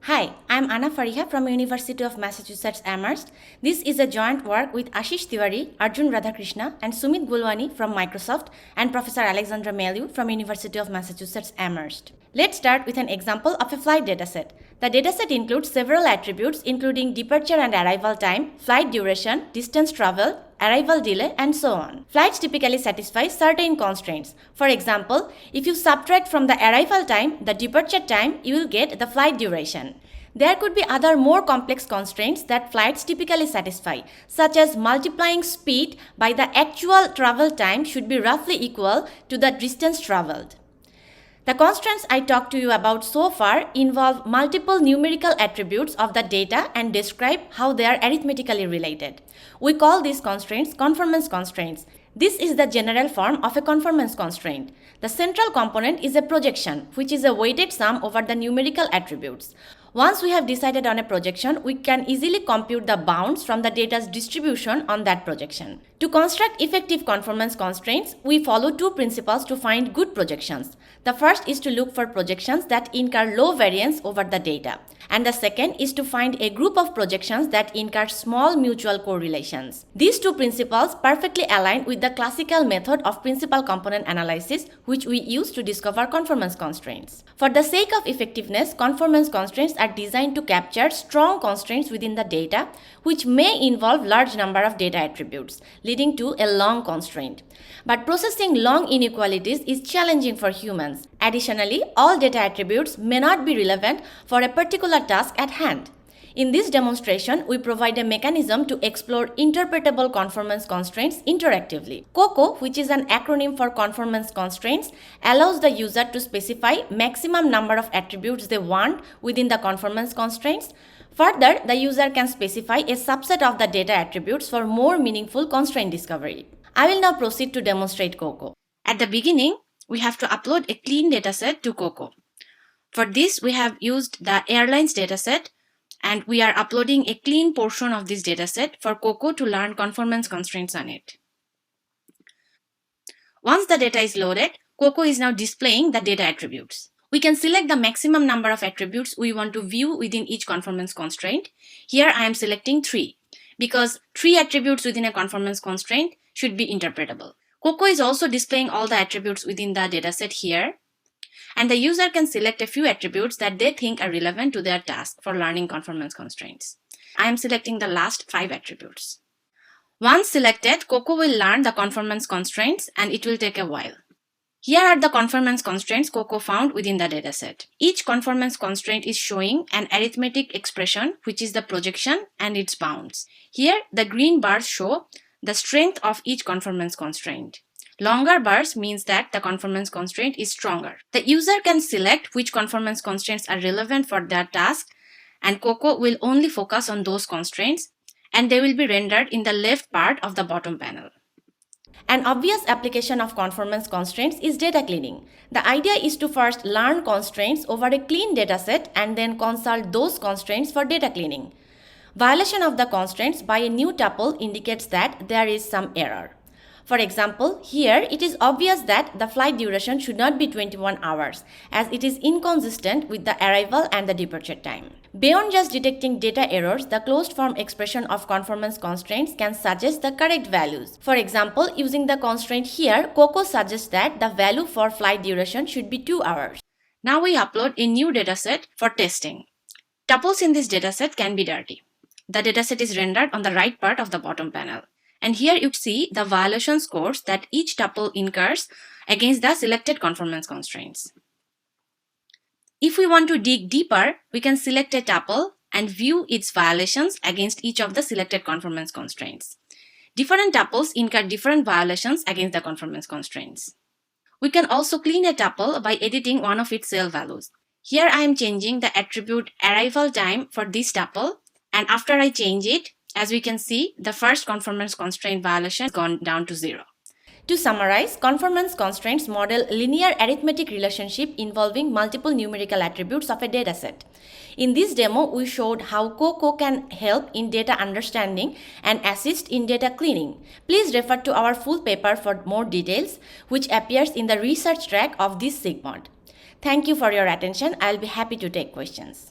Hi, I'm Anna Fariha from University of Massachusetts Amherst. This is a joint work with Ashish Tiwari, Arjun Radhakrishna, and Sumit Gulwani from Microsoft and Professor Alexandra Meliu from University of Massachusetts Amherst. Let's start with an example of a flight dataset. The dataset includes several attributes including departure and arrival time, flight duration, distance traveled, arrival delay, and so on. Flights typically satisfy certain constraints. For example, if you subtract from the arrival time the departure time, you will get the flight duration. There could be other more complex constraints that flights typically satisfy, such as multiplying speed by the actual travel time should be roughly equal to the distance traveled. The constraints I talked to you about so far involve multiple numerical attributes of the data and describe how they are arithmetically related. We call these constraints conformance constraints. This is the general form of a conformance constraint. The central component is a projection, which is a weighted sum over the numerical attributes. Once we have decided on a projection, we can easily compute the bounds from the data's distribution on that projection. To construct effective conformance constraints, we follow two principles to find good projections. The first is to look for projections that incur low variance over the data, and the second is to find a group of projections that incur small mutual correlations. These two principles perfectly align with the classical method of principal component analysis, which we use to discover conformance constraints. For the sake of effectiveness, conformance constraints are designed to capture strong constraints within the data, which may involve large number of data attributes, leading to a long constraint. But processing long inequalities is challenging for humans. Additionally, all data attributes may not be relevant for a particular task at hand. In this demonstration, we provide a mechanism to explore interpretable conformance constraints interactively. COCO, which is an acronym for conformance constraints, allows the user to specify maximum number of attributes they want within the conformance constraints. Further, the user can specify a subset of the data attributes for more meaningful constraint discovery. I will now proceed to demonstrate COCO. At the beginning, we have to upload a clean dataset to COCO. For this, we have used the airlines dataset, and we are uploading a clean portion of this dataset for COCO to learn conformance constraints on it. Once the data is loaded, COCO is now displaying the data attributes. We can select the maximum number of attributes we want to view within each conformance constraint. Here I am selecting 3 because 3 attributes within a conformance constraint should be interpretable. COCO is also displaying all the attributes within the dataset here, and the user can select a few attributes that they think are relevant to their task for learning conformance constraints. I am selecting the last 5 attributes. Once selected, COCO will learn the conformance constraints and it will take a while. Here are the conformance constraints COCO found within the dataset. Each conformance constraint is showing an arithmetic expression, which is the projection and its bounds. Here, the green bars show the strength of each conformance constraint. Longer bars means that the conformance constraint is stronger. The user can select which conformance constraints are relevant for their task, and COCO will only focus on those constraints, and they will be rendered in the left part of the bottom panel. An obvious application of conformance constraints is data cleaning. The idea is to first learn constraints over a clean dataset and then consult those constraints for data cleaning. Violation of the constraints by a new tuple indicates that there is some error. For example, here it is obvious that the flight duration should not be 21 hours, as it is inconsistent with the arrival and the departure time. Beyond just detecting data errors, the closed form expression of conformance constraints can suggest the correct values. For example, using the constraint here, COCO suggests that the value for flight duration should be 2 hours. Now we upload a new dataset for testing. Tuples in this dataset can be dirty. The dataset is rendered on the right part of the bottom panel. And here you see the violation scores that each tuple incurs against the selected conformance constraints. If we want to dig deeper, we can select a tuple and view its violations against each of the selected conformance constraints. Different tuples incur different violations against the conformance constraints. We can also clean a tuple by editing one of its cell values. Here I am changing the attribute arrival time for this tuple, and after I change it, as we can see, the first conformance constraint violation has gone down to 0. To summarize, conformance constraints model linear arithmetic relationship involving multiple numerical attributes of a dataset. In this demo, we showed how COCO can help in data understanding and assist in data cleaning. Please refer to our full paper for more details, which appears in the research track of this SIGMOD. Thank you for your attention. I'll be happy to take questions.